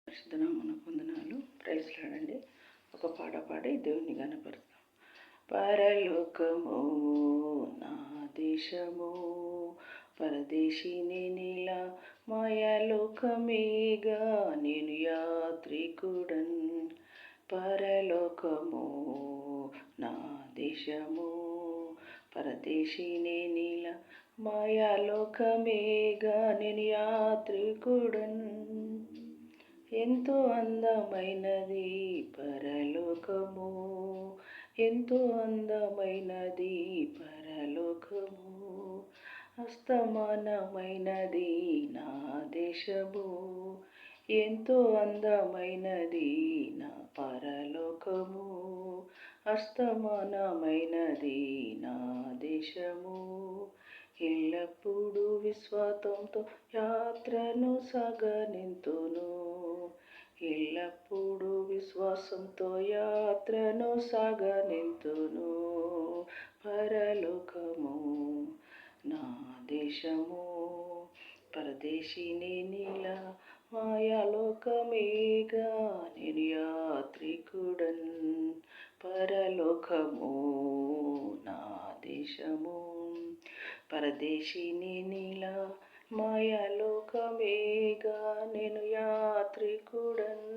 పరిశుద్ధనామమున వందనాలు. Praise Lord. ఒక పాట పాడి దేవుని గణపరుస్తాం. పరలోకము నా దేశము, పరదేశిని నీలా మాయాలోకమేగా నేను యాత్రికుడన్. పరలోకము నా దేశము, పరదేశిని నీలా మాయాలోకమేగా నేను యాత్రికుడన్. ఎంతో అందమైనది పరలోకము, ఎంతో అందమైనది పరలోకము, అస్తమానమైనది నా దేశము, ఎంతో అందమైనది నా పరలోకము, అస్తమానమైనది నా దేశము. ఎల్లప్పుడూ విశ్వాసంతో యాత్రను సాగనింతును, ఎల్లప్పుడూ విశ్వాసంతో యాత్రను సాగనింతును. పరలోకము నా దేశము, పరదేశిని నీలా మాయాలోకమేగా నేను యాత్రికుడన్. పరలోకము నా దేశము, పరదేశిని నీలా మాయాలోకమేగా నేను యాత్రికుడన్.